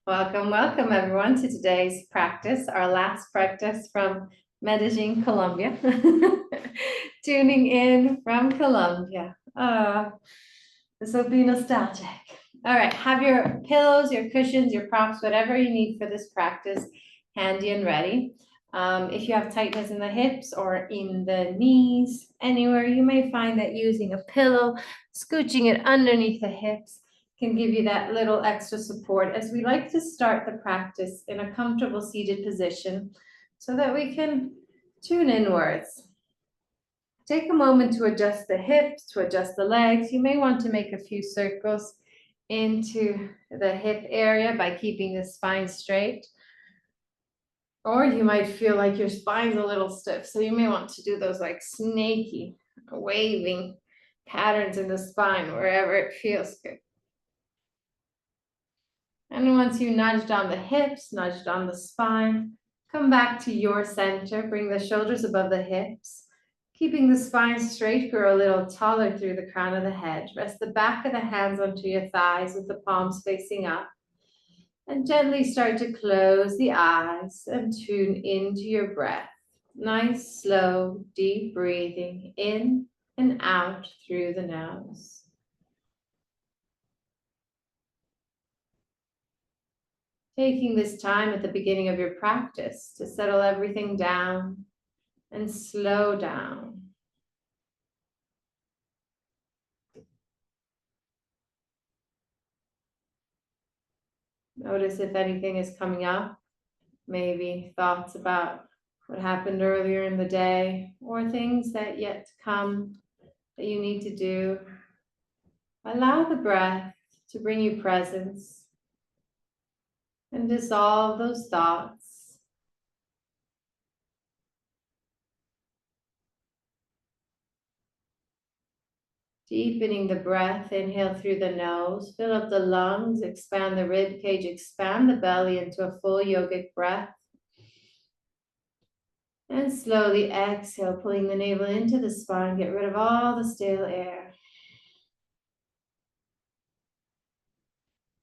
Welcome, welcome everyone to today's practice, our last practice from Medellin, Colombia. Tuning in from Colombia. This will be nostalgic. All right, have your pillows, your cushions, your props, whatever you need for this practice handy and ready. If you have tightness in the hips or in the knees, anywhere, you may find that using a pillow, scooching it underneath the hips, can give you that little extra support, as we like to start the practice in a comfortable seated position so that we can tune inwards. Take a moment to adjust the hips, to adjust the legs. You may want to make a few circles into the hip area by keeping the spine straight. Or you might feel like your spine's a little stiff, so you may want to do those like snaky, waving patterns in the spine wherever it feels good. And once you nudged on the hips, nudged on the spine, come back to your center. Bring the shoulders above the hips. Keeping the spine straight, grow a little taller through the crown of the head. Rest the back of the hands onto your thighs with the palms facing up. And gently start to close the eyes and tune into your breath. Nice, slow, deep breathing in and out through the nose. Taking this time at the beginning of your practice to settle everything down and slow down. Notice if anything is coming up, maybe thoughts about what happened earlier in the day or things that yet to come that you need to do. Allow the breath to bring you presence and dissolve those thoughts. Deepening the breath, inhale through the nose, fill up the lungs, expand the rib cage, expand the belly into a full yogic breath. And slowly exhale, pulling the navel into the spine, get rid of all the stale air.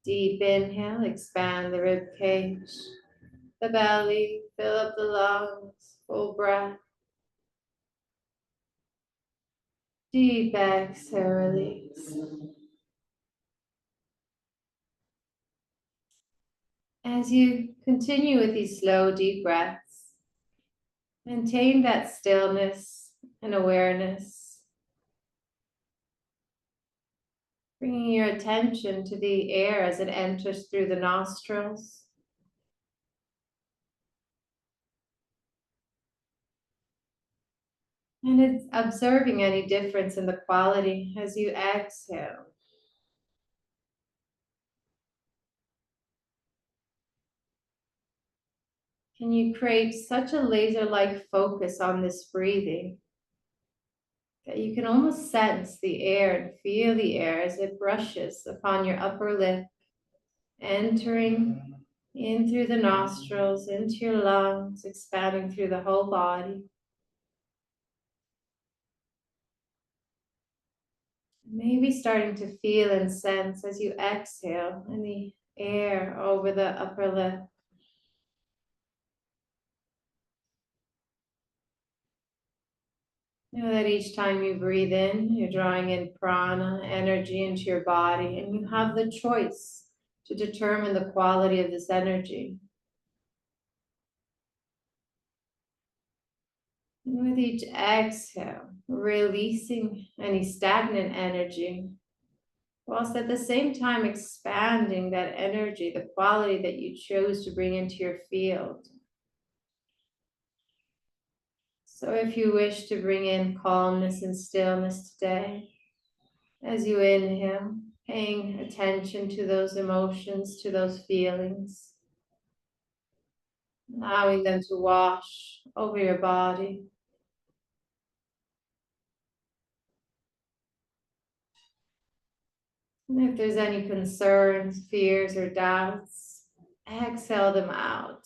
Deep inhale, expand the rib cage, the belly, fill up the lungs, full breath. Deep exhale, release. As you continue with these slow, deep breaths, maintain that stillness and awareness, bringing your attention to the air as it enters through the nostrils. And it's observing any difference in the quality as you exhale. Can you create such a laser-like focus on this breathing that you can almost sense the air and feel the air as it brushes upon your upper lip, entering in through the nostrils, into your lungs, expanding through the whole body. Maybe starting to feel and sense as you exhale in the air over the upper lip. Know that each time you breathe in, you're drawing in prana, energy into your body, and you have the choice to determine the quality of this energy. And with each exhale, releasing any stagnant energy, whilst at the same time expanding that energy, the quality that you chose to bring into your field. So if you wish to bring in calmness and stillness today, as you inhale, paying attention to those emotions, to those feelings, allowing them to wash over your body. And if there's any concerns, fears, or doubts, exhale them out.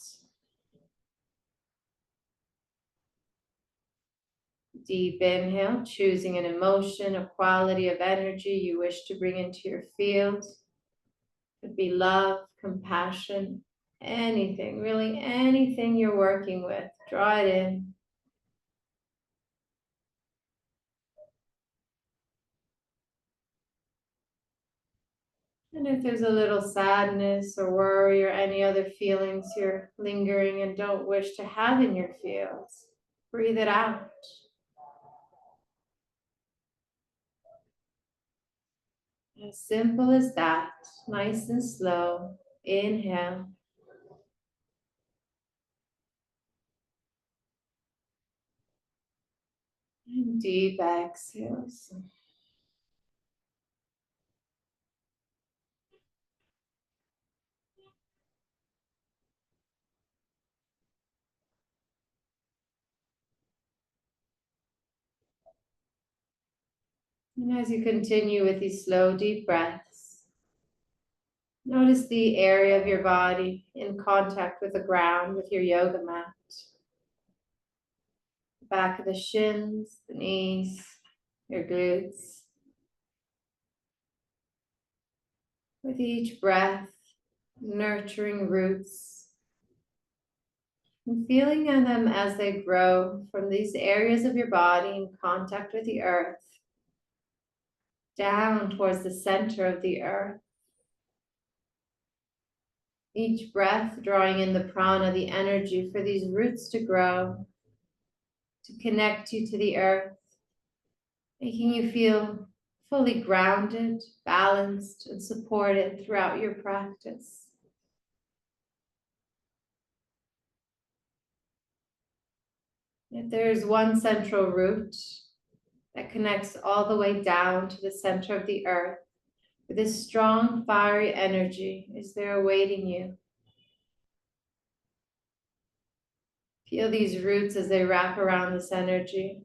Deep inhale, choosing an emotion, a quality of energy you wish to bring into your field. Could be love, compassion, anything, really anything you're working with, draw it in. And if there's a little sadness or worry or any other feelings you're lingering and don't wish to have in your fields, breathe it out. As simple as that, nice and slow. Inhale. And deep exhales. And as you continue with these slow, deep breaths, notice the area of your body in contact with the ground with your yoga mat. The back of the shins, the knees, your glutes. With each breath, nurturing roots and feeling them as they grow from these areas of your body in contact with the earth, down towards the center of the earth. Each breath drawing in the prana, the energy for these roots to grow, to connect you to the earth, making you feel fully grounded, balanced, and supported throughout your practice. If there's one central root that connects all the way down to the center of the earth, with this strong, fiery energy is there awaiting you. Feel these roots as they wrap around this energy.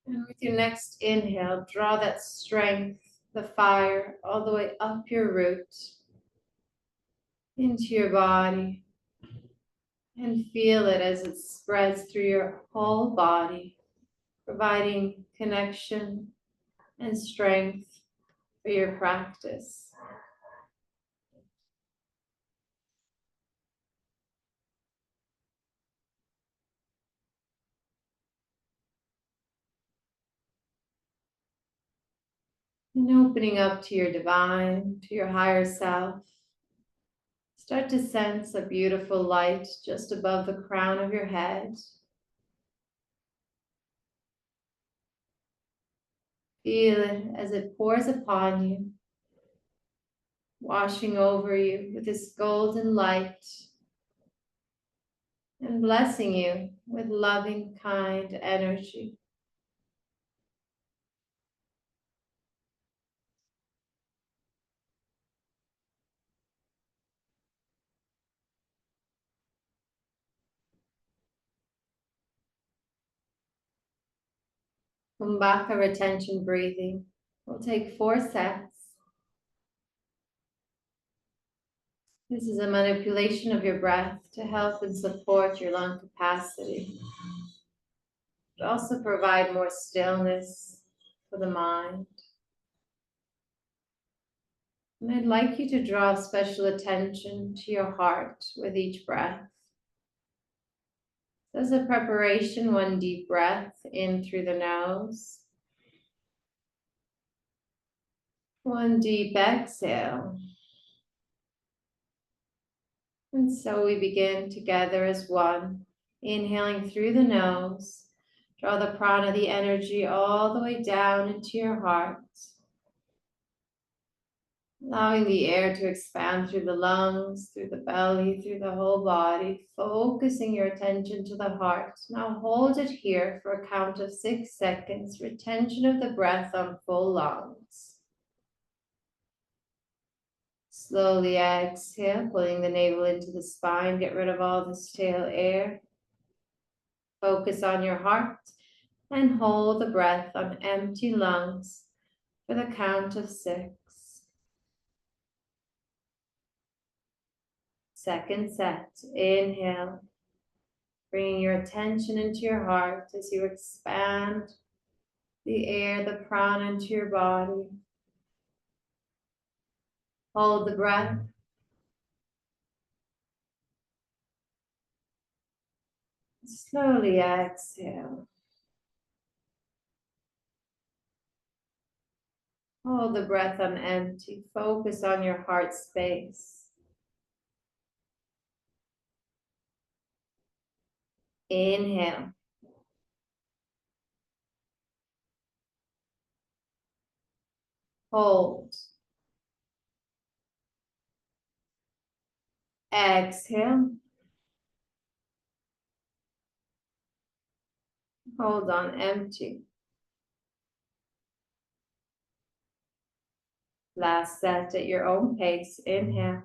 And with your next inhale, draw that strength, the fire, all the way up your root, into your body, and feel it as it spreads through your whole body, providing connection and strength for your practice. And opening up to your divine, to your higher self, start to sense a beautiful light just above the crown of your head. Feel it as it pours upon you, washing over you with this golden light and blessing you with loving, kind energy. Kumbhaka retention breathing. We'll take 4 sets. This is a manipulation of your breath to help and support your lung capacity, but also provide more stillness for the mind. And I'd like you to draw special attention to your heart with each breath. As a preparation, 1 deep breath in through the nose. 1 deep exhale. And so we begin together as one, inhaling through the nose. Draw the prana, the energy, all the way down into your heart. Allowing the air to expand through the lungs, through the belly, through the whole body, focusing your attention to the heart. Now hold it here for a count of 6 seconds, retention of the breath on full lungs. Slowly exhale, pulling the navel into the spine, get rid of all the stale air. Focus on your heart and hold the breath on empty lungs for the count of 6. Second set, inhale, bringing your attention into your heart as you expand the air, the prana into your body. Hold the breath. Slowly exhale. Hold the breath on empty. Focus on your heart space. Inhale. Hold. Exhale. Hold on empty. Last set at your own pace. Inhale.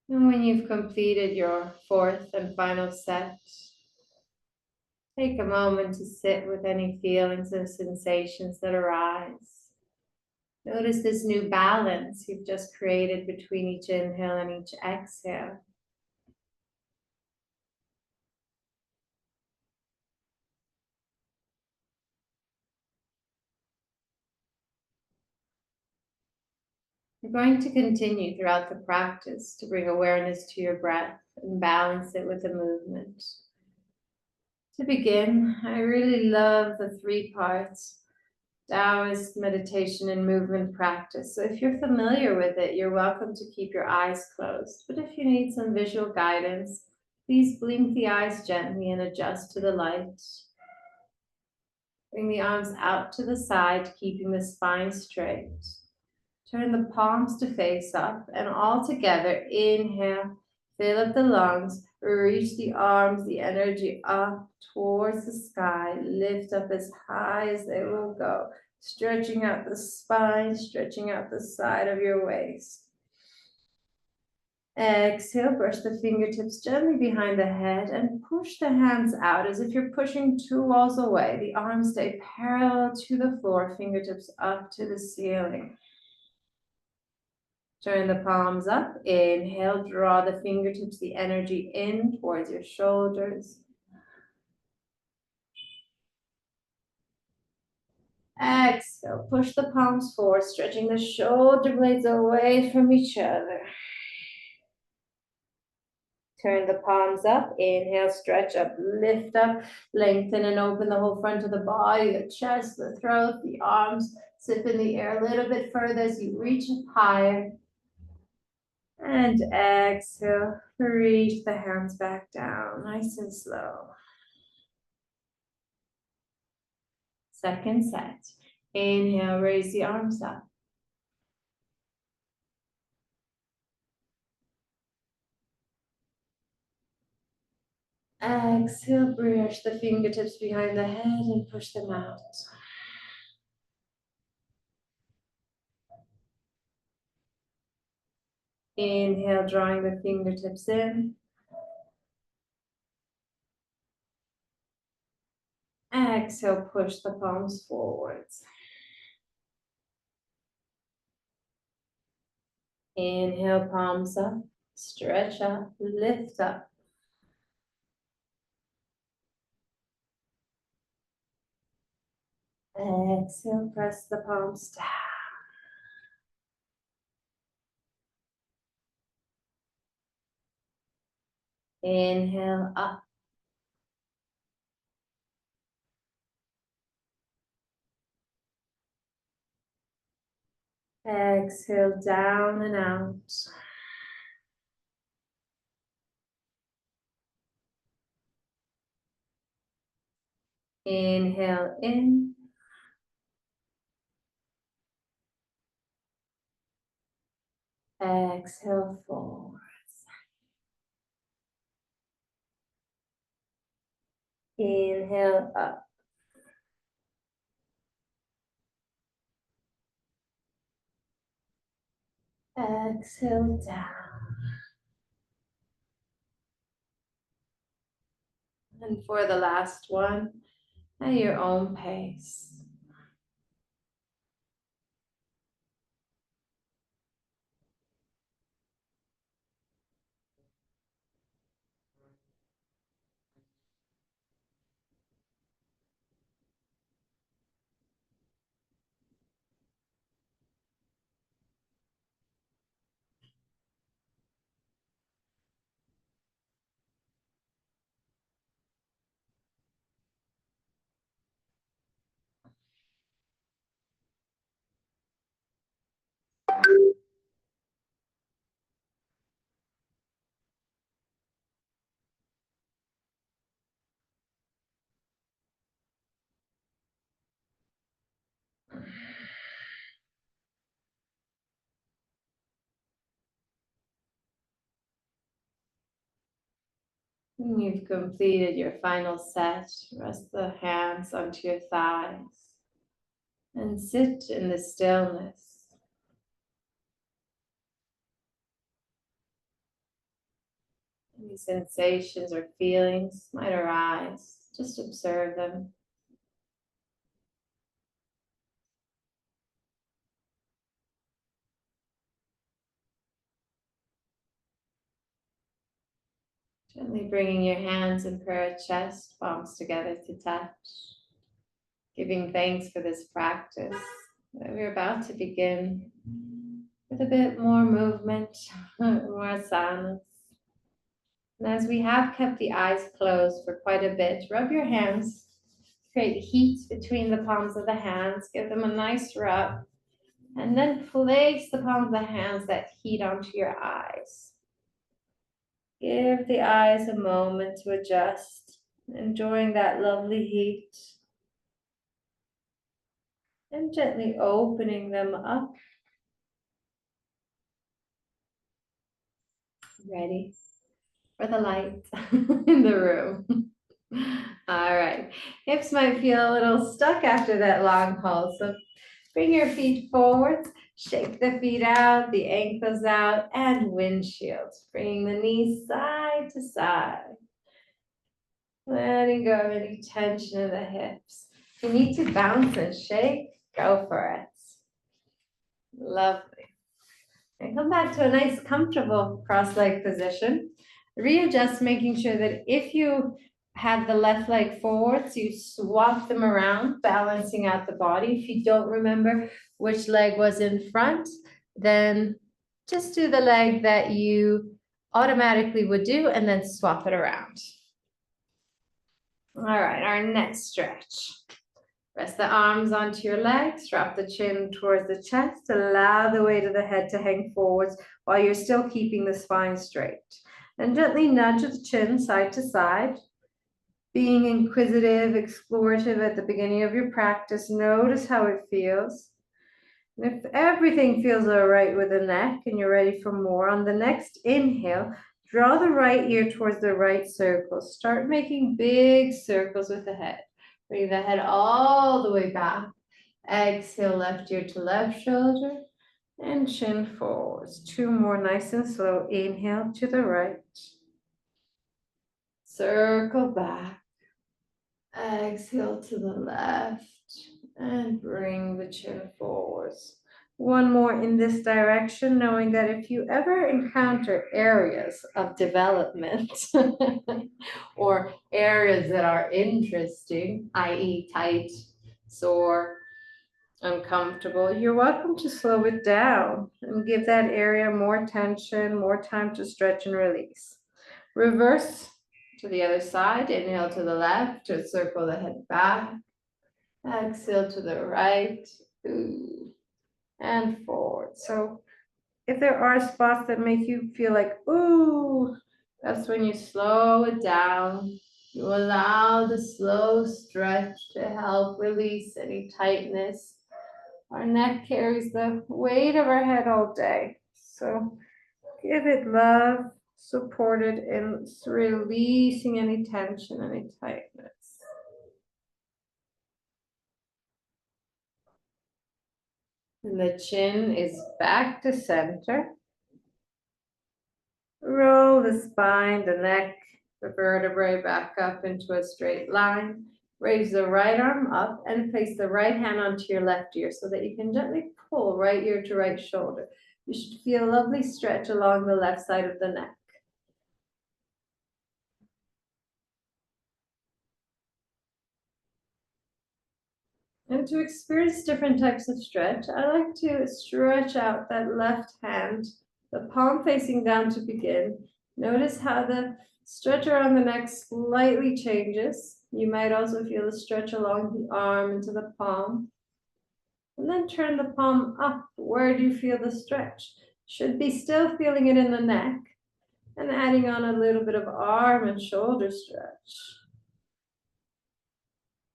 And when you've completed your fourth and final set, take a moment to sit with any feelings and sensations that arise. Notice this new balance you've just created between each inhale and each exhale. You're going to continue throughout the practice to bring awareness to your breath and balance it with the movement. To begin, I really love the 3 parts Taoist meditation and movement practice. So if you're familiar with it, you're welcome to keep your eyes closed. But if you need some visual guidance, please blink the eyes gently and adjust to the light. Bring the arms out to the side, keeping the spine straight. Turn the palms to face up, and all together, inhale, fill up the lungs, reach the arms, the energy up towards the sky, lift up as high as they will go, stretching out the spine, stretching out the side of your waist. Exhale, brush the fingertips gently behind the head and push the hands out as if you're pushing 2 walls away. The arms stay parallel to the floor, fingertips up to the ceiling. Turn the palms up. Inhale, draw the fingertips, the energy in towards your shoulders. Exhale, push the palms forward, stretching the shoulder blades away from each other. Turn the palms up. Inhale, stretch up, lift up, lengthen and open the whole front of the body, the chest, the throat, the arms. Sip in the air a little bit further as you reach up higher. And exhale, reach the hands back down, nice and slow. Second set. Inhale, raise the arms up. Exhale, brush the fingertips behind the head and push them out. Inhale, drawing the fingertips in. Exhale, push the palms forwards. Inhale, palms up, stretch up, lift up. Exhale, press the palms down. Inhale, up. Exhale, down and out. Inhale in. Exhale forwards. Inhale up. Exhale down. And for the last one, at your own pace. When you've completed your final set, rest the hands onto your thighs and sit in the stillness. Any sensations or feelings might arise, just observe them. Gently bringing your hands in prayer chest, palms together to touch. Giving thanks for this practice that we're about to begin with a bit more movement, more silence. And as we have kept the eyes closed for quite a bit, rub your hands, create heat between the palms of the hands, give them a nice rub, and then place the palms of the hands, that heat onto your eyes. Give the eyes a moment to adjust, enjoying that lovely heat, and gently opening them up. Ready for the light in the room. All right, hips might feel a little stuck after that long hold, so bring your feet forward, shake the feet out, the ankles out, and windshields, bringing the knees side to side. Letting go of any tension in the hips. If you need to bounce and shake, go for it. Lovely. And come back to a nice, comfortable cross-leg position. Readjust, making sure that if you have the left leg forward, so you swap them around, balancing out the body. If you don't remember which leg was in front, then just do the leg that you automatically would do and then swap it around. All right, our next stretch. Rest the arms onto your legs, drop the chin towards the chest, allow the weight of the head to hang forwards while you're still keeping the spine straight. And gently nudge the chin side to side. Being inquisitive, explorative at the beginning of your practice, notice how it feels. And if everything feels all right with the neck and you're ready for more, on the next inhale, draw the right ear towards the right circle. Start making big circles with the head. Bring the head all the way back. Exhale, left ear to left shoulder and chin forwards. Two more, nice and slow. Inhale to the right. Circle back. Exhale to the left and bring the chin forwards. One more in this direction, knowing that if you ever encounter areas of development or areas that are interesting, i.e. tight, sore, uncomfortable, you're welcome to slow it down and give that area more tension, more time to stretch and release. Reverse to the other side. Inhale to the left to circle the head back. Exhale to the right. And forward. So if there are spots that make you feel like, ooh, that's when you slow it down. You allow the slow stretch to help release any tightness. Our neck carries the weight of our head all day. So give it love, support it in releasing any tension, any tightness. And the chin is back to center. Roll the spine, the neck, the vertebrae back up into a straight line. Raise the right arm up and place the right hand onto your left ear so that you can gently pull right ear to right shoulder. You should feel a lovely stretch along the left side of the neck. And to experience different types of stretch, I like to stretch out that left hand, the palm facing down to begin. Notice how the stretch around the neck slightly changes. You might also feel the stretch along the arm into the palm. And then turn the palm up. Where do you feel the stretch? Should be still feeling it in the neck. And adding on a little bit of arm and shoulder stretch.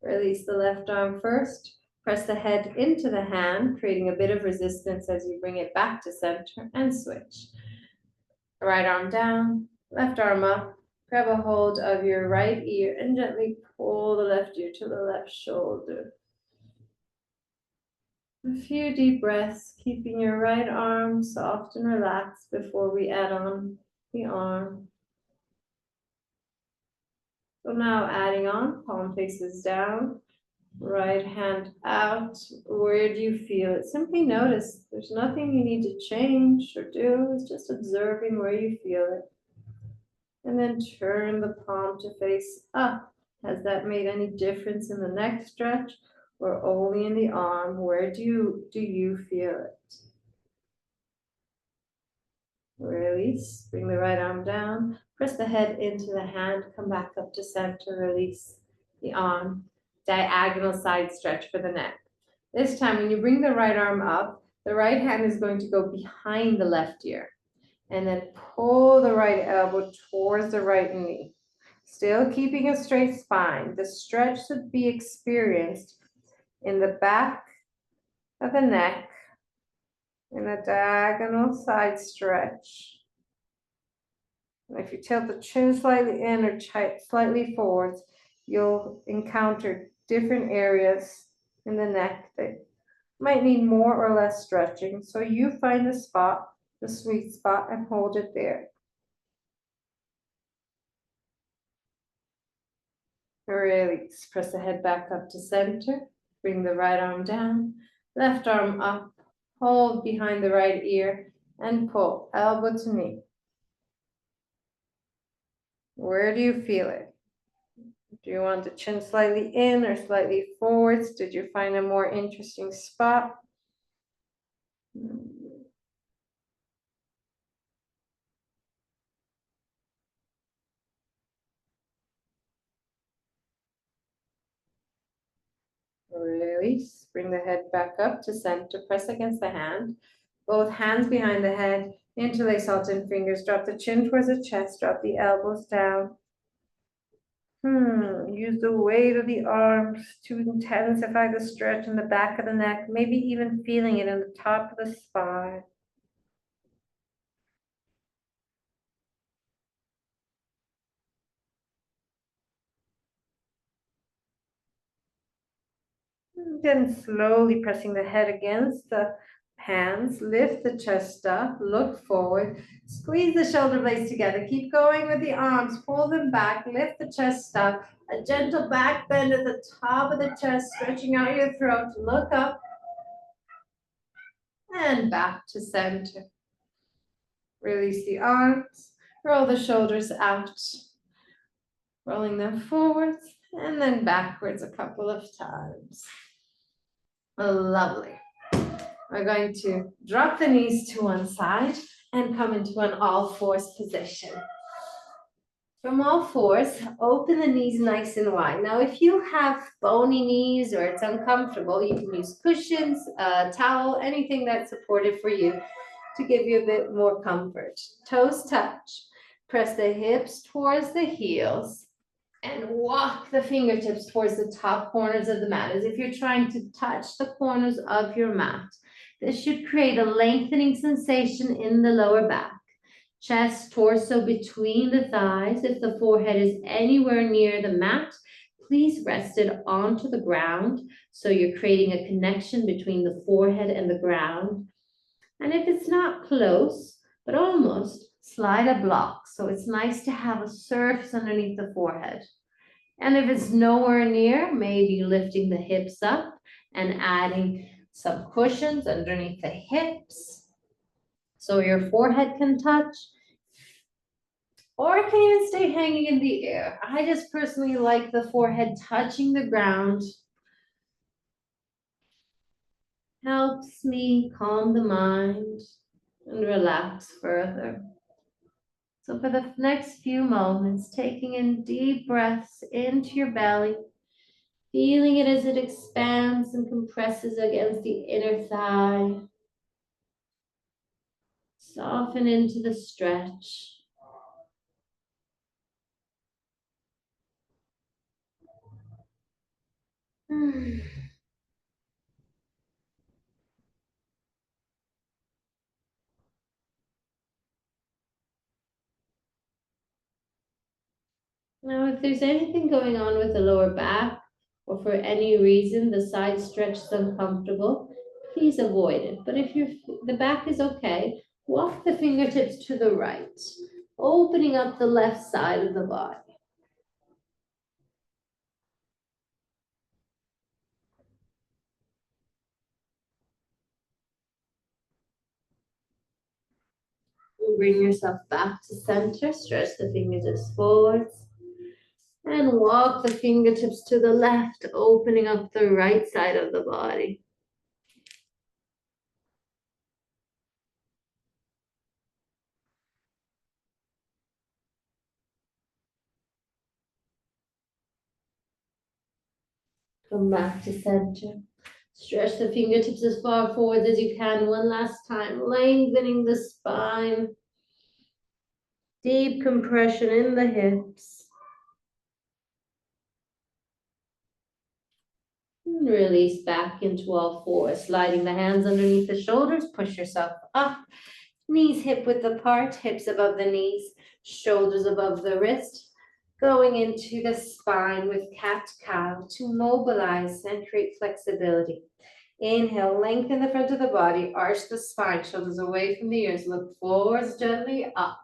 Release the left arm first. Press the head into the hand, creating a bit of resistance as you bring it back to center and switch. Right arm down, left arm up, Grab a hold of your right ear and gently pull the left ear to the left shoulder. A few deep breaths, keeping your right arm soft and relaxed before we add on the arm. So now adding on, palm faces down, right hand out. Where do you feel it? Simply notice. There's nothing you need to change or do. It's just observing where you feel it. And then turn the palm to face up. Has that made any difference in the neck stretch or only in the arm? Where do you feel it? Release, bring the right arm down, press the head into the hand, come back up to center, release the arm. Diagonal side stretch for the neck. This time when you bring the right arm up, the right hand is going to go behind the left ear. And then pull the right elbow towards the right knee. Still keeping a straight spine. The stretch should be experienced in the back of the neck in a diagonal side stretch. And if you tilt the chin slightly in or slightly forwards, you'll encounter different areas in the neck that might need more or less stretching. So you find the spot, the sweet spot, and hold it there. Release. Press the head back up to center. Bring the right arm down, left arm up, hold behind the right ear, and pull, elbow to knee. Where do you feel it? Do you want the chin slightly in or slightly forwards? Did you find a more interesting spot? Release. Bring the head back up to center. Press against the hand. Both hands behind the head. Interlace alternate fingers. Drop the chin towards the chest. Drop the elbows down. Use the weight of the arms to intensify the stretch in the back of the neck, maybe even feeling it in the top of the spine. Then slowly pressing the head against the hands, lift the chest up, look forward, squeeze the shoulder blades together, keep going with the arms, pull them back, lift the chest up, a gentle back bend at the top of the chest, stretching out your throat, look up, and back to center. Release the arms, roll the shoulders out, rolling them forwards and then backwards a couple of times. Lovely. We're going to drop the knees to one side and come into an all fours position. From all fours, open the knees nice and wide. Now, if you have bony knees or it's uncomfortable, you can use cushions, a towel, anything that's supportive for you to give you a bit more comfort. Toes touch. Press the hips towards the heels and walk the fingertips towards the top corners of the mat as if you're trying to touch the corners of your mat. This should create a lengthening sensation in the lower back. Chest, torso between the thighs. If the forehead is anywhere near the mat, please rest it onto the ground so you're creating a connection between the forehead and the ground. And if it's not close, but almost, slide a block. So it's nice to have a surface underneath the forehead. And if it's nowhere near, maybe lifting the hips up and adding some cushions underneath the hips so your forehead can touch. Or it can even stay hanging in the air. I just personally like the forehead touching the ground. Helps me calm the mind and relax further. So for the next few moments, taking in deep breaths into your belly, feeling it as it expands and compresses against the inner thigh. Soften into the stretch. Now, if there's anything going on with the lower back, or for any reason the side stretch is uncomfortable, please avoid it. But if the back is okay, walk the fingertips to the right, opening up the left side of the body. Bring yourself back to center, stretch the fingertips forwards, and walk the fingertips to the left, opening up the right side of the body. Come back to center. Stretch the fingertips as far forward as you can. One last time, lengthening the spine. Deep compression in the hips. And release back into all fours, sliding the hands underneath the shoulders. Push yourself up. Knees hip width apart, hips above the knees, shoulders above the wrist. Going into the spine with cat-cow to mobilize and create flexibility. Inhale, lengthen the front of the body, arch the spine, shoulders away from the ears, look forwards gently up.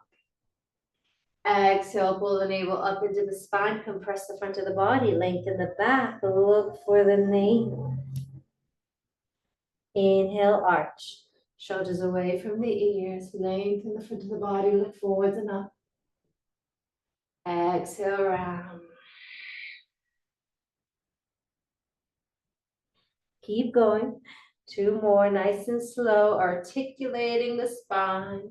Exhale, pull the navel up into the spine, compress the front of the body, lengthen the back, look for the navel. Inhale, arch, shoulders away from the ears, lengthen the front of the body, look forwards and up. Exhale, round. Keep going. 2 more, nice and slow, articulating the spine.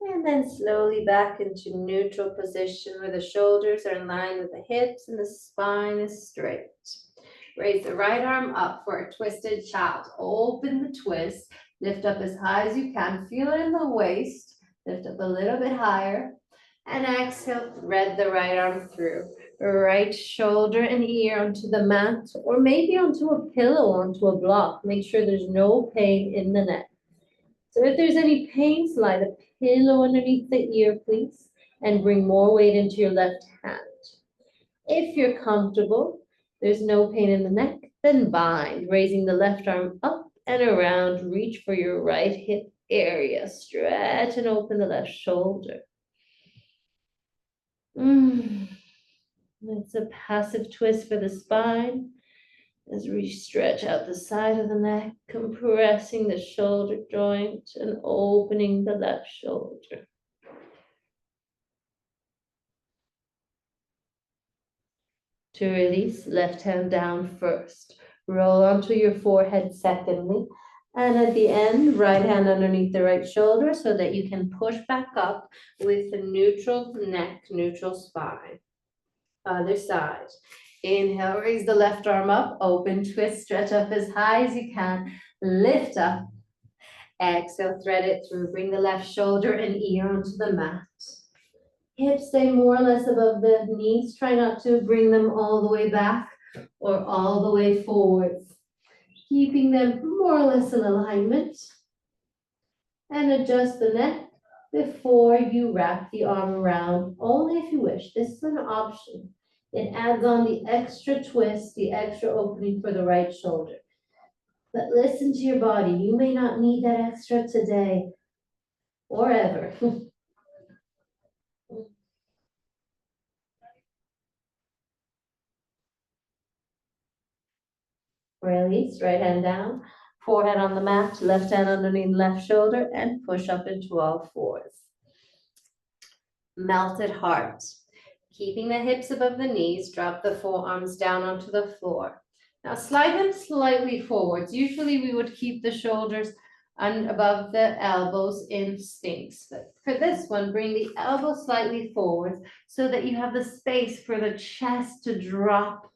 And then slowly back into neutral position where the shoulders are in line with the hips and the spine is straight. Raise the right arm up for a twisted child. Open the twist. Lift up as high as you can. Feel it in the waist. Lift up a little bit higher. And exhale, thread the right arm through. Right shoulder and ear onto the mat, or maybe onto a pillow, onto a block. Make sure there's no pain in the neck. So if there's any pain, slide a pillow underneath the ear, please, and bring more weight into your left hand. If you're comfortable, there's no pain in the neck, then bind, raising the left arm up and around. Reach for your right hip area. Stretch and open the left shoulder. It's a passive twist for the spine. As we stretch out the side of the neck, compressing the shoulder joint and opening the left shoulder. To release, left hand down first. Roll onto your forehead secondly. And at the end, right hand underneath the right shoulder so that you can push back up with a neutral neck, neutral spine. Other side. Inhale, raise the left arm up, open, twist, stretch up as high as you can, lift up. Exhale, thread it through, bring the left shoulder and ear onto the mat. Hips stay more or less above the knees. Try not to bring them all the way back or all the way forwards. Keeping them more or less in alignment. And adjust the neck before you wrap the arm around, only if you wish. This is an option. It adds on the extra twist, the extra opening for the right shoulder. But listen to your body. You may not need that extra today or ever. Release, right hand down, forehead on the mat, left hand underneath left shoulder, and push up into all fours. Melted heart. Keeping the hips above the knees, drop the forearms down onto the floor. Now slide them slightly forwards. Usually we would keep the shoulders above the elbows in Sphinx. But for this one, bring the elbow slightly forwards so that you have the space for the chest to drop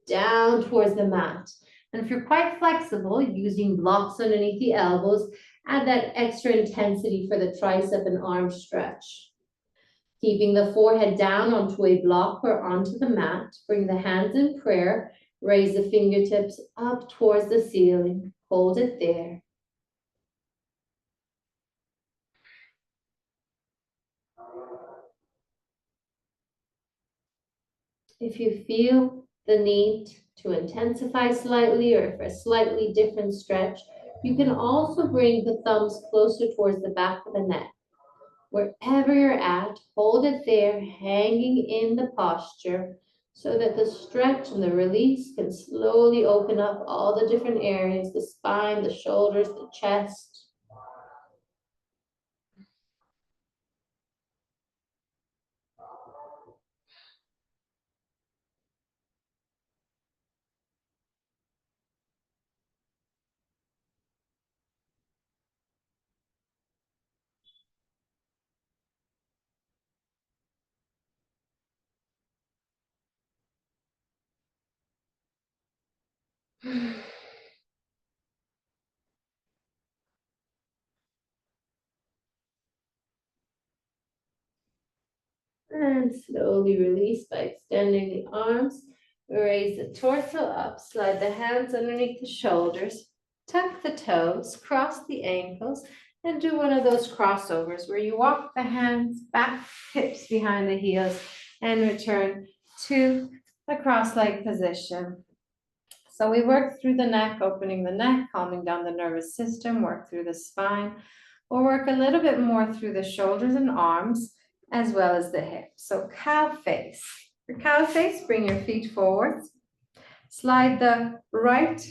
down towards the mat. And if you're quite flexible, using blocks underneath the elbows, add that extra intensity for the tricep and arm stretch. Keeping the forehead down onto a block or onto the mat, bring the hands in prayer, raise the fingertips up towards the ceiling, hold it there. If you feel the need to intensify slightly or for a slightly different stretch, you can also bring the thumbs closer towards the back of the neck. Wherever you're at, hold it there, hanging in the posture so that the stretch and the release can slowly open up all the different areas, the spine, the shoulders, the chest. And slowly release by extending the arms. Raise the torso up, slide the hands underneath the shoulders, tuck the toes, cross the ankles, and do one of those crossovers where you walk the hands back, hips behind the heels, and return to the cross-leg position. So we work through the neck, opening the neck, calming down the nervous system, work through the spine. We'll work a little bit more through the shoulders and arms, as well as the hips. So cow face. For cow face, bring your feet forward. Slide the right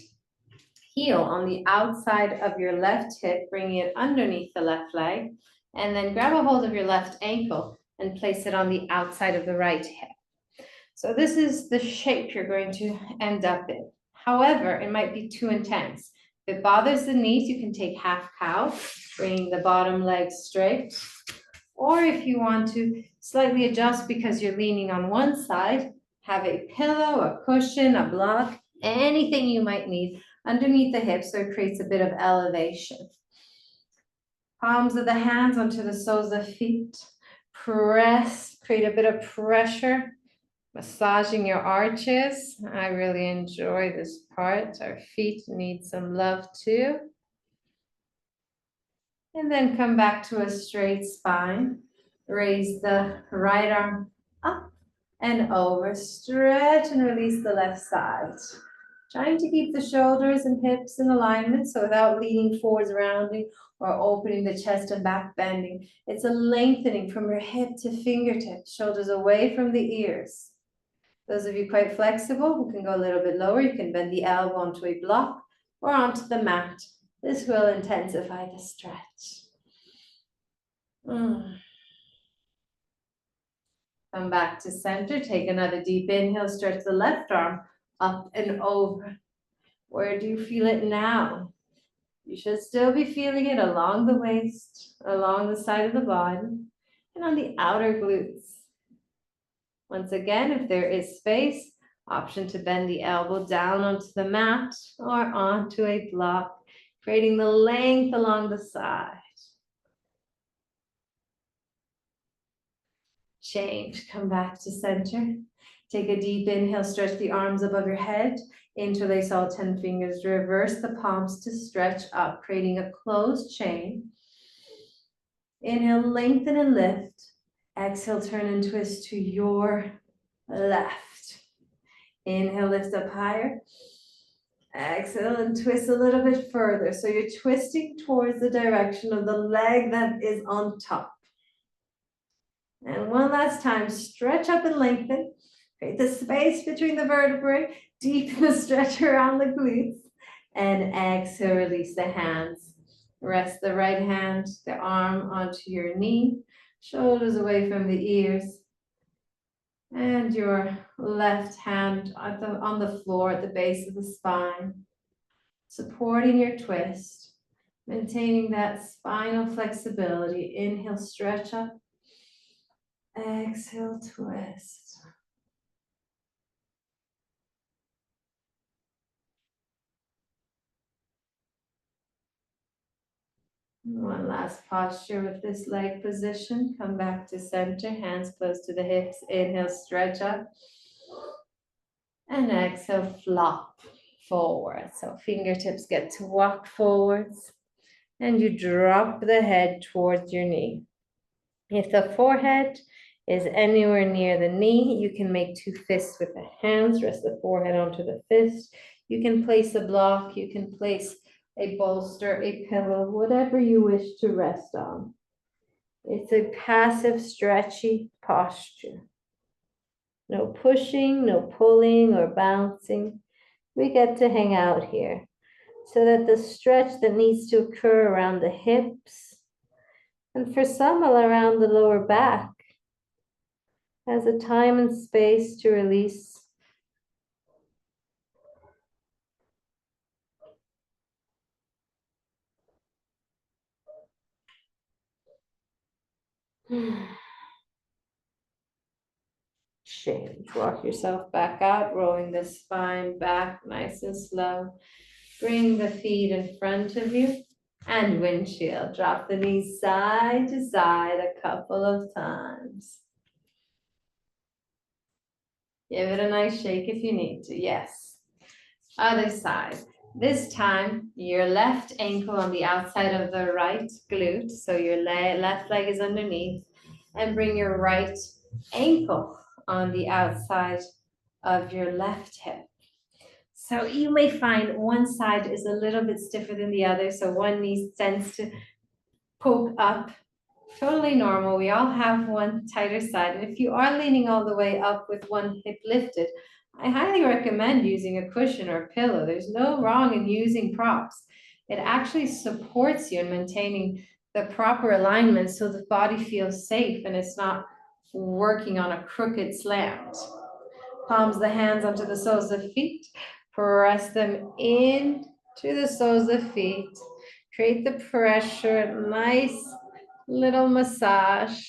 heel on the outside of your left hip, bringing it underneath the left leg, and then grab a hold of your left ankle and place it on the outside of the right hip. So this is the shape you're going to end up in. However, it might be too intense. If it bothers the knees, you can take half cow, bringing the bottom leg straight. Or if you want to slightly adjust because you're leaning on one side, have a pillow, a cushion, a block, anything you might need underneath the hips so it creates a bit of elevation. Palms of the hands onto the soles of feet. Press, create a bit of pressure, massaging your arches. I really enjoy this part. Our feet need some love too. And then come back to a straight spine. Raise the right arm up and over. Stretch and release the left side. Trying to keep the shoulders and hips in alignment, so without leaning forwards, rounding, or opening the chest and back bending. It's a lengthening from your hip to fingertips, shoulders away from the ears. Those of you quite flexible who can go a little bit lower, you can bend the elbow onto a block or onto the mat. This will intensify the stretch. Come back to center, take another deep inhale, stretch the left arm up and over. Where do you feel it now? You should still be feeling it along the waist, along the side of the body, and on the outer glutes. Once again, if there is space, option to bend the elbow down onto the mat or onto a block, creating the length along the side. Change, come back to center. Take a deep inhale, stretch the arms above your head, interlace all 10 fingers, reverse the palms to stretch up, creating a closed chain. Inhale, lengthen and lift. Exhale, turn and twist to your left. Inhale, lift up higher. Exhale and twist a little bit further. So you're twisting towards the direction of the leg that is on top. And one last time, stretch up and lengthen. Create the space between the vertebrae. Deepen the stretch around the glutes. And exhale, release the hands. Rest the right hand, the arm onto your knee. Shoulders away from the ears. And your left hand on the floor at the base of the spine. Supporting your twist. Maintaining that spinal flexibility. Inhale, stretch up. Exhale, twist. One last posture with this leg position. Come back to center, hands close to the hips. Inhale, stretch up. And exhale, flop forward. So fingertips get to walk forwards. And you drop the head towards your knee. If the forehead is anywhere near the knee, you can make two fists with the hands. Rest the forehead onto the fist. You can place a block. You can place a bolster, a pillow, whatever you wish to rest on. It's a passive, stretchy posture. No pushing, no pulling or bouncing. We get to hang out here so that the stretch that needs to occur around the hips and for some all around the lower back has a time and space to release. Change. Walk yourself back out, rolling the spine back nice and slow. Bring the feet in front of you and windshield. Drop the knees side to side a couple of times. Give it a nice shake if you need to. Yes. Other side. This time, your left ankle on the outside of the right glute. So your left leg is underneath. And bring your right ankle on the outside of your left hip. So you may find one side is a little bit stiffer than the other. So one knee tends to poke up. Totally normal. We all have one tighter side. And if you are leaning all the way up with one hip lifted, I highly recommend using a cushion or a pillow. There's no wrong in using props. It actually supports you in maintaining the proper alignment so the body feels safe and it's not working on a crooked slant. Palms the hands onto the soles of feet. Press them in to the soles of feet. Create the pressure, nice little massage.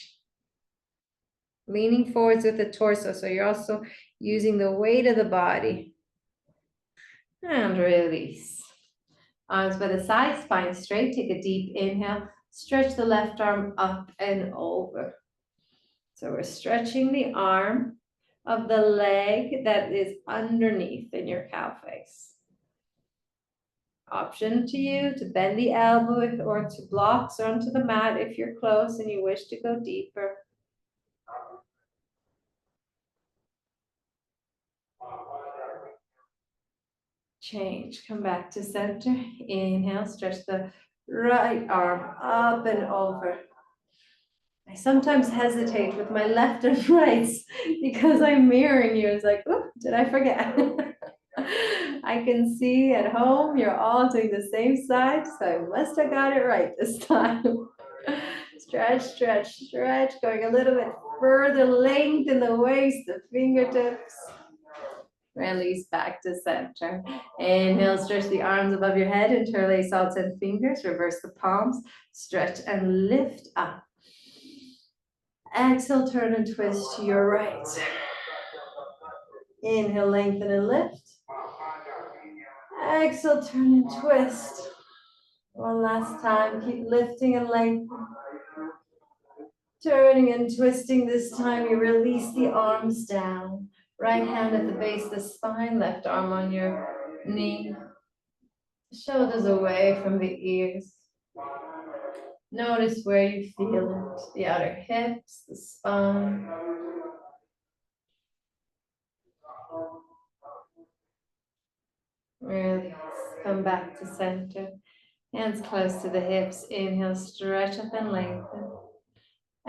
Leaning forwards with the torso, so you're also using the weight of the body. And release. Arms by the side, spine straight. Take a deep inhale. Stretch the left arm up and over. So we're stretching the arm of the leg that is underneath in your cow face. Option to you to bend the elbow or to blocks or onto the mat if you're close and you wish to go deeper. Change, come back to center. Inhale, stretch the right arm up and over. I sometimes hesitate with my left and right because I'm mirroring you. It's like, oh, did I forget? I can see at home you're all doing the same side, so I must have got it right this time. Stretch, stretch, stretch, going a little bit further, lengthen the waist, the fingertips. Release back to center. Inhale, stretch the arms above your head, interlace all 10 fingers, reverse the palms, stretch and lift up. Exhale, turn and twist to your right. Inhale, lengthen and lift. Exhale, turn and twist. One last time, keep lifting and lengthening. Turning and twisting this time, you release the arms down. Right hand at the base of the spine, left arm on your knee. Shoulders away from the ears. Notice where you feel it, the outer hips, the spine. Release, come back to center. Hands close to the hips. Inhale, stretch up and lengthen.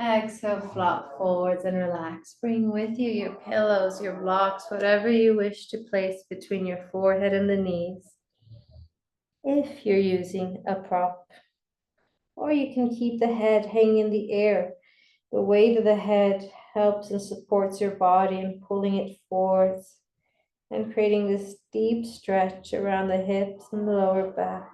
Exhale, flop forwards and relax. Bring with you your pillows, your blocks, whatever you wish to place between your forehead and the knees. If you're using a prop. Or you can keep the head hanging in the air. The weight of the head helps and supports your body in pulling it forwards and creating this deep stretch around the hips and the lower back.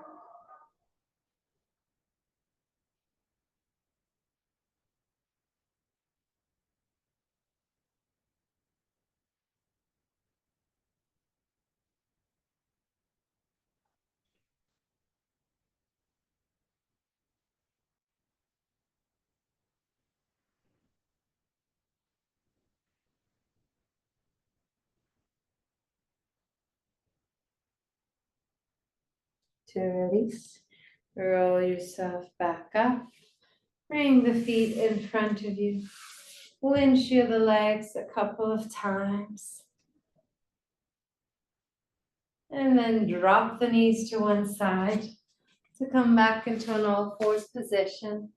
to release. Roll yourself back up. Bring the feet in front of you. Windshield the legs a couple of times. And then drop the knees to one side to come back into an all fours position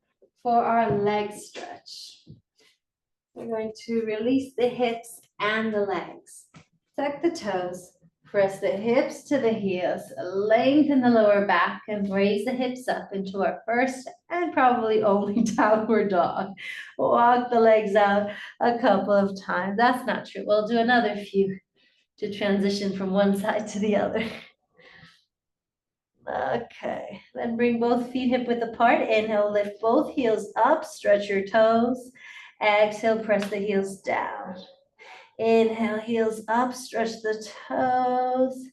for our leg stretch. We're going to release the hips and the legs. Tuck the toes. Press the hips to the heels, lengthen the lower back and raise the hips up into our first and probably only downward dog. Walk the legs out a couple of times. That's not true. We'll do another few to transition from one side to the other. Okay, then bring both feet hip width apart. Inhale, lift both heels up, stretch your toes. Exhale, press the heels down. Inhale, heels up, stretch the toes.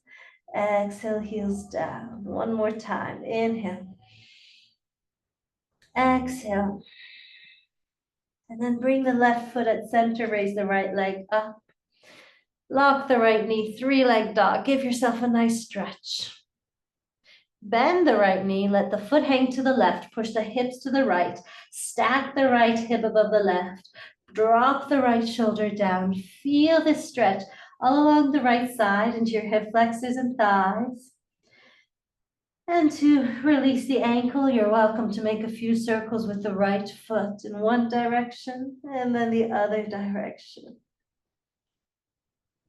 Exhale, heels down. One more time. Inhale. Exhale. And then bring the left foot at center, raise the right leg up. Lock the right knee, three-leg dog. Give yourself a nice stretch. Bend the right knee, let the foot hang to the left, push the hips to the right, stack the right hip above the left, drop the right shoulder down, feel this stretch all along the right side into your hip flexors and thighs. And to release the ankle, you're welcome to make a few circles with the right foot in one direction and then the other direction.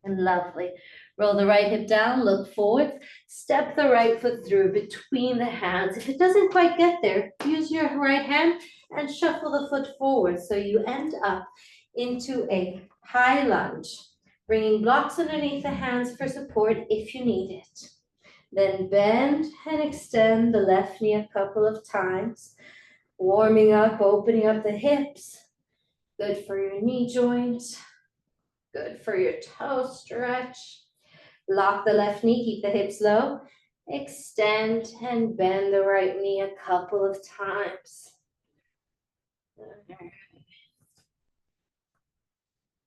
And lovely. Roll the right hip down, look forward, step the right foot through between the hands. If it doesn't quite get there, use your right hand and shuffle the foot forward so you end up into a high lunge, bringing blocks underneath the hands for support if you need it. Then bend and extend the left knee a couple of times, warming up, opening up the hips. Good for your knee joint. Good for your toe stretch. Lock the left knee, keep the hips low. Extend and bend the right knee a couple of times.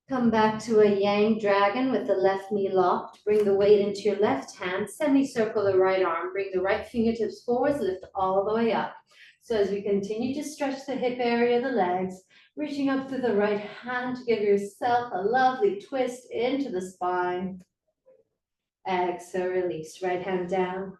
Come back to a yang dragon with the left knee locked. Bring the weight into your left hand. Semicircle the right arm. Bring the right fingertips forward. Lift all the way up. So as we continue to stretch the hip area of the legs, reaching up through the right hand to give yourself a lovely twist into the spine. Exhale, release, right hand down.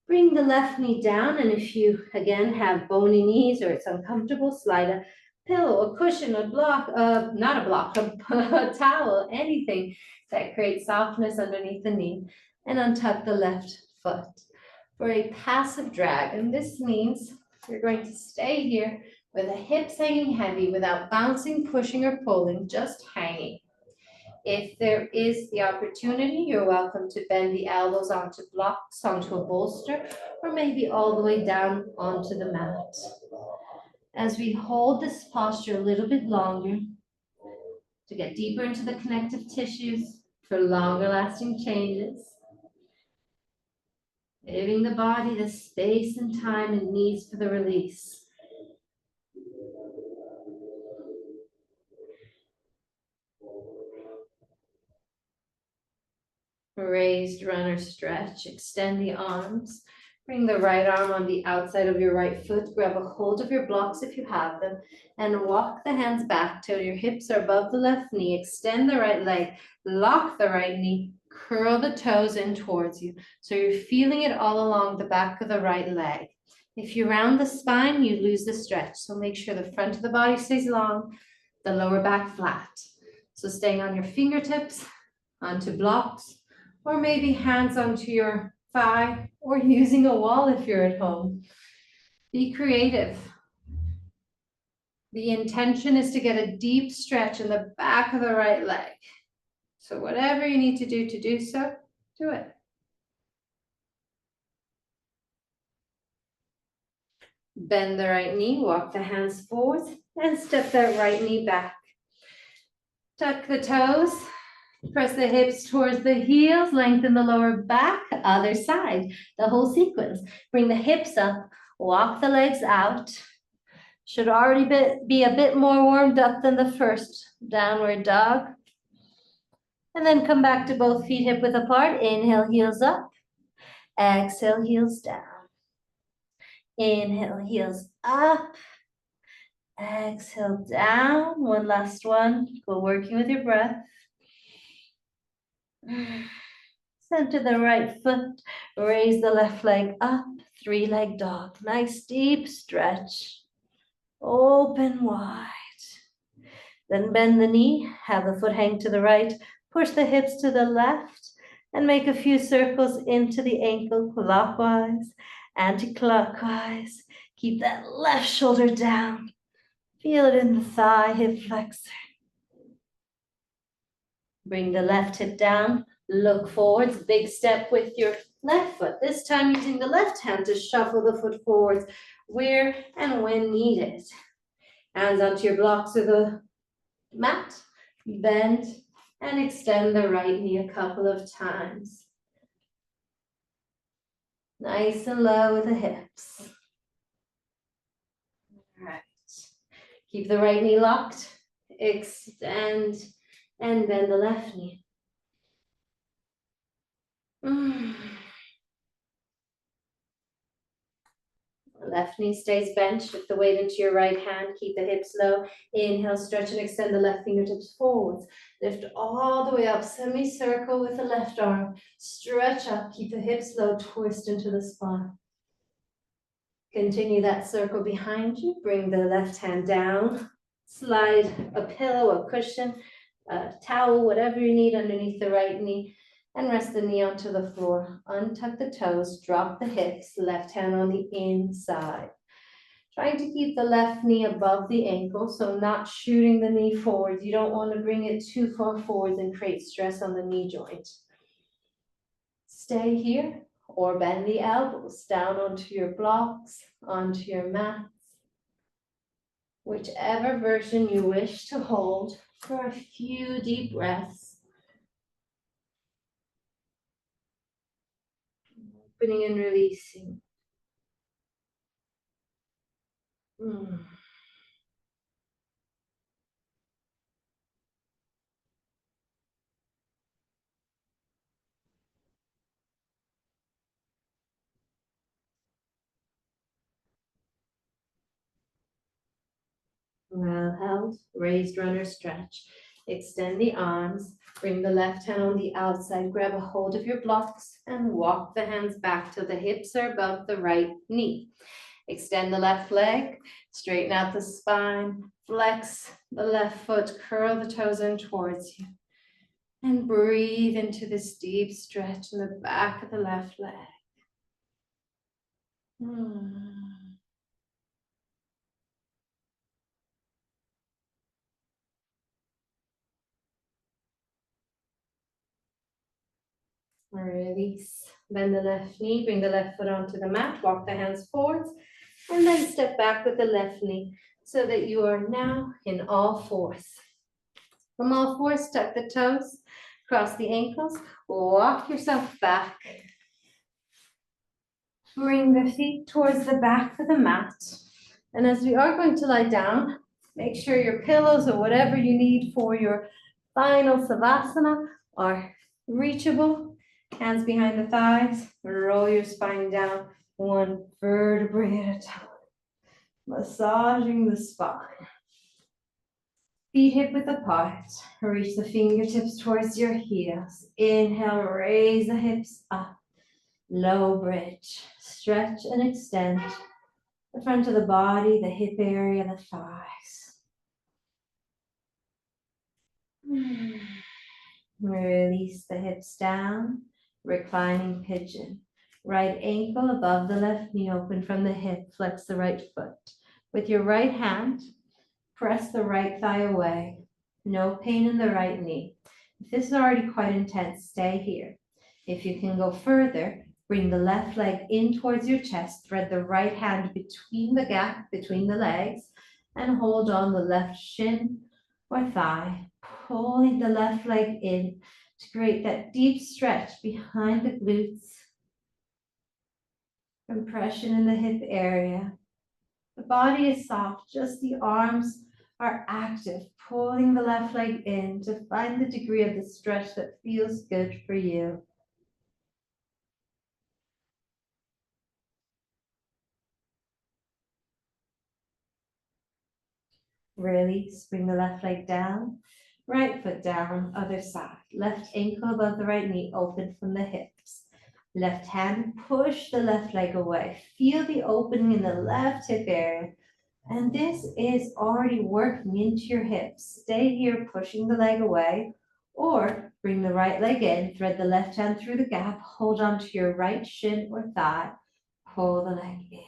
Bring the left knee down, and if you, again, have bony knees or it's uncomfortable, slide a pillow, a cushion, a block, not a block, a towel, anything that creates softness underneath the knee, and untuck the left foot for a passive drag. And this means you're going to stay here with the hips hanging heavy without bouncing, pushing, or pulling, just hanging. If there is the opportunity, you're welcome to bend the elbows onto blocks, onto a bolster, or maybe all the way down onto the mat. As we hold this posture a little bit longer, to get deeper into the connective tissues for longer lasting changes, giving the body the space and time it needs for the release. Raised runner stretch, extend the arms, bring the right arm on the outside of your right foot, grab a hold of your blocks if you have them, and walk the hands back till your hips are above the left knee, extend the right leg, lock the right knee, curl the toes in towards you, so you're feeling it all along the back of the right leg. If you round the spine, you lose the stretch, so make sure the front of the body stays long, the lower back flat. So staying on your fingertips, onto blocks, or maybe hands onto your thigh, or using a wall if you're at home. Be creative. The intention is to get a deep stretch in the back of the right leg. So whatever you need to do so, do it. Bend the right knee, walk the hands forward, and step that right knee back. Tuck the toes. Press the hips towards the heels, lengthen the lower back, other side, the whole sequence. Bring the hips up, walk the legs out. Should already be a bit more warmed up than the first downward dog. And then come back to both feet hip width apart. Inhale, heels up. Exhale, heels down. Inhale, heels up. Exhale down. One last one. Go working with your breath. Center the right foot. Raise the left leg up. Three-leg dog. Nice deep stretch. Open wide. Then bend the knee. Have the foot hang to the right. Push the hips to the left. And make a few circles into the ankle clockwise, anti-clockwise. Keep that left shoulder down. Feel it in the thigh, hip flexor. Bring the left hip down, look forwards, big step with your left foot. This time using the left hand to shuffle the foot forwards where and when needed. Hands onto your blocks of the mat, bend and extend the right knee a couple of times. Nice and low with the hips. All right. Keep the right knee locked, extend and bend the left knee. Left knee stays bent. Shift the weight into your right hand. Keep the hips low. Inhale, stretch and extend the left fingertips forwards. Lift all the way up. Semicircle with the left arm. Stretch up. Keep the hips low. Twist into the spine. Continue that circle behind you. Bring the left hand down. Slide a pillow, a cushion, a towel, whatever you need underneath the right knee. And rest the knee onto the floor. Untuck the toes, drop the hips, left hand on the inside. Trying to keep the left knee above the ankle, so not shooting the knee forward. You don't want to bring it too far forward and create stress on the knee joint. Stay here or bend the elbows down onto your blocks, onto your mats. Whichever version you wish to hold for a few deep breaths. Opening and releasing. Well held, raised runner stretch. Extend the arms, bring the left hand on the outside, grab a hold of your blocks and walk the hands back till the hips are above the right knee. Extend the left leg, straighten out the spine, flex the left foot, curl the toes in towards you. And breathe into this deep stretch in the back of the left leg. Release. Bend the left knee, bring the left foot onto the mat, walk the hands forwards, and then step back with the left knee so that you are now in all fours. From all fours, tuck the toes, cross the ankles, walk yourself back. Bring the feet towards the back of the mat. And as we are going to lie down, make sure your pillows or whatever you need for your final savasana are reachable. Hands behind the thighs, roll your spine down one vertebrae at a time. Massaging the spine. Feet hip width apart. Reach the fingertips towards your heels. Inhale, raise the hips up. Low bridge. Stretch and extend the front of the body, the hip area, the thighs. Release the hips down. Reclining pigeon. Right ankle above the left knee, open from the hip, flex the right foot. With your right hand, press the right thigh away. No pain in the right knee. If this is already quite intense, stay here. If you can go further, bring the left leg in towards your chest, thread the right hand between the gap between the legs, and hold on the left shin or thigh, pulling the left leg in to create that deep stretch behind the glutes. Compression in the hip area. The body is soft, just the arms are active, pulling the left leg in to find the degree of the stretch that feels good for you. Release, bring the left leg down, right foot down, other side. Left ankle above the right knee, open from the hips. Left hand, push the left leg away. Feel the opening in the left hip area. And this is already working into your hips. Stay here, pushing the leg away, or bring the right leg in, thread the left hand through the gap, hold on to your right shin or thigh, pull the leg in.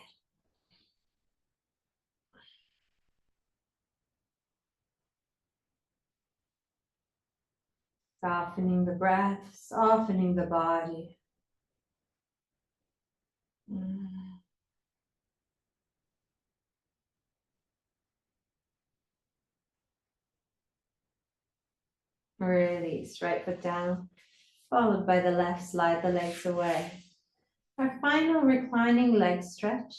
Softening the breath, softening the body. Release, right foot down, followed by the left, slide the legs away. Our final reclining leg stretch.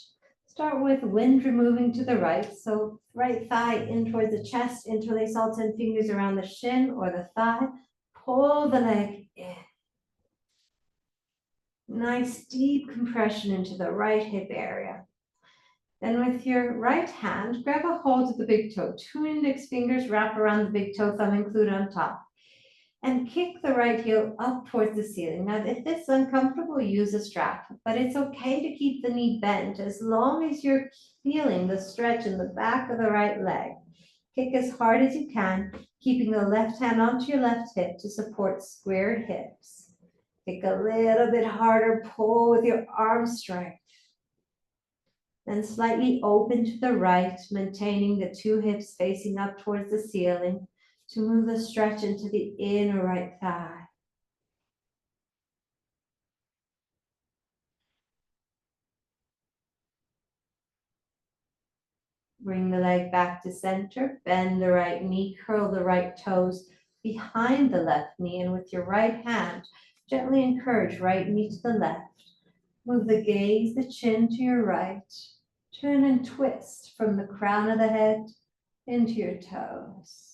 Start with wind removing to the right. So right thigh in towards the chest, interlace all 10 fingers around the shin or the thigh. Pull the leg in. Nice deep compression into the right hip area. Then with your right hand, grab a hold of the big toe. 2 index fingers wrap around the big toe, thumb include on top. And kick the right heel up towards the ceiling. Now, if this is uncomfortable, use a strap, but it's okay to keep the knee bent as long as you're feeling the stretch in the back of the right leg. Kick as hard as you can, keeping the left hand onto your left hip to support squared hips. Kick a little bit harder, pull with your arm strength. Then slightly open to the right, maintaining the 2 hips facing up towards the ceiling to move the stretch into the inner right thigh. Bring the leg back to center, bend the right knee, curl the right toes behind the left knee, and with your right hand, gently encourage right knee to the left. Move the gaze, the chin to your right. Turn and twist from the crown of the head into your toes.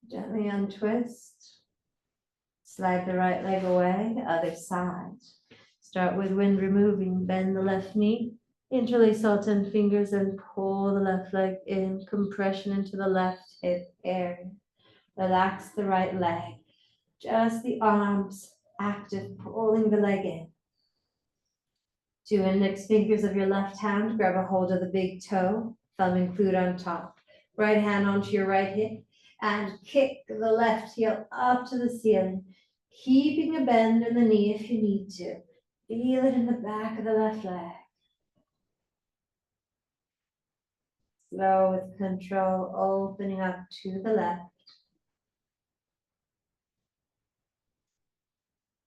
Gently untwist. Slide the right leg away, the other side. Start with wind removing, bend the left knee, interlace all 10 fingers and pull the left leg in, compression into the left hip area. Relax the right leg, just the arms active, pulling the leg in. 2 index fingers of your left hand, grab a hold of the big toe, thumb include on top. Right hand onto your right hip, and kick the left heel up to the ceiling, keeping a bend in the knee if you need to. Feel it in the back of the left leg. Slow with control, opening up to the left.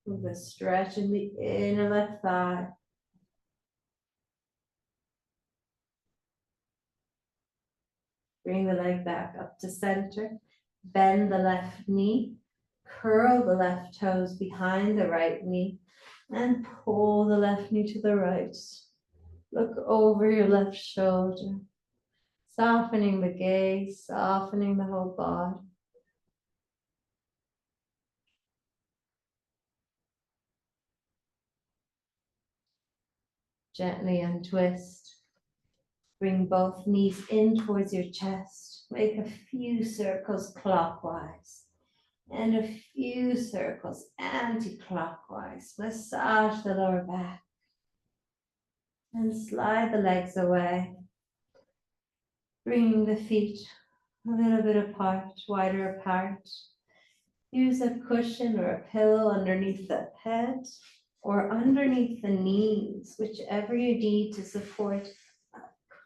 With a stretch in the inner left thigh. Bring the leg back up to center. Bend the left knee. Curl the left toes behind the right knee. And pull the left knee to the right. Look over your left shoulder. Softening the gaze, softening the whole body. Gently untwist. Bring both knees in towards your chest. Make a few circles clockwise and a few circles anti-clockwise. Massage the lower back and slide the legs away. Bringing the feet a little bit apart, wider apart. Use a cushion or a pillow underneath the head or underneath the knees, whichever you need to support a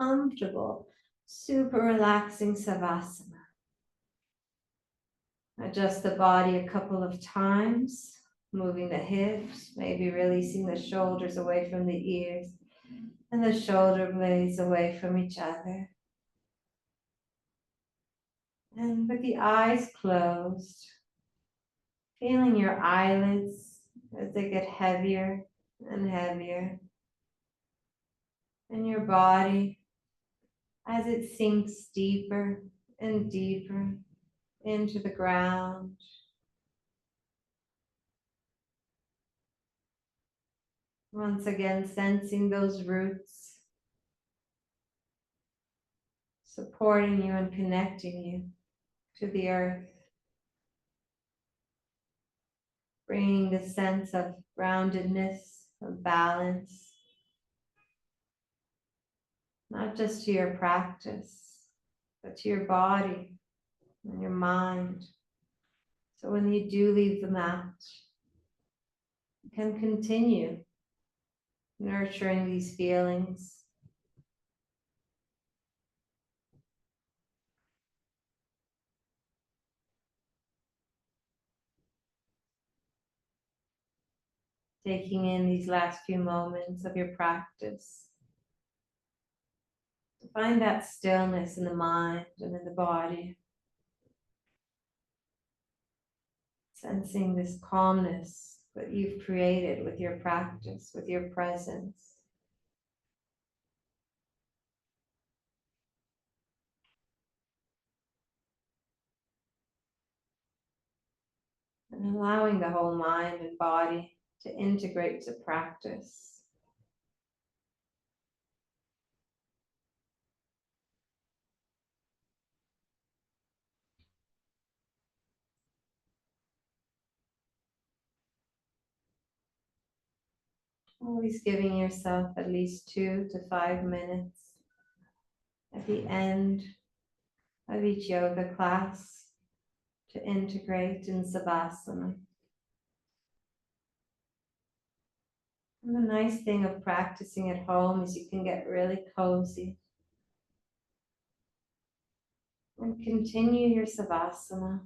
comfortable, super relaxing savasana. Adjust the body a couple of times, moving the hips, maybe releasing the shoulders away from the ears and the shoulder blades away from each other. And with the eyes closed, feeling your eyelids as they get heavier and heavier, and your body as it sinks deeper and deeper into the ground. Once again, sensing those roots, supporting you and connecting you to the earth, bringing the sense of groundedness, of balance, not just to your practice, but to your body and your mind. So when you do leave the mat, you can continue nurturing these feelings. Taking in these last few moments of your practice. Find that stillness in the mind and in the body. Sensing this calmness that you've created with your practice, with your presence. And allowing the whole mind and body to integrate to practice. Always giving yourself at least 2 to 5 minutes at the end of each yoga class to integrate in Savasana. And the nice thing of practicing at home is you can get really cozy and continue your Savasana.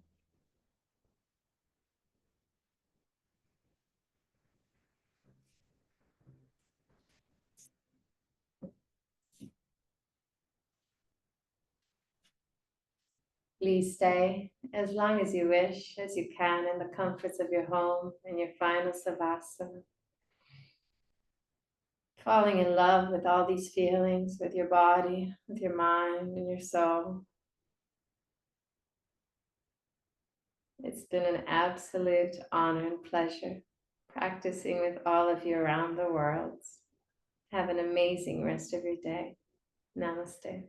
Please stay as long as you wish, as you can, in the comforts of your home in your final Savasana. Falling in love with all these feelings, with your body, with your mind, and your soul. It's been an absolute honor and pleasure practicing with all of you around the world. Have an amazing rest of your day. Namaste.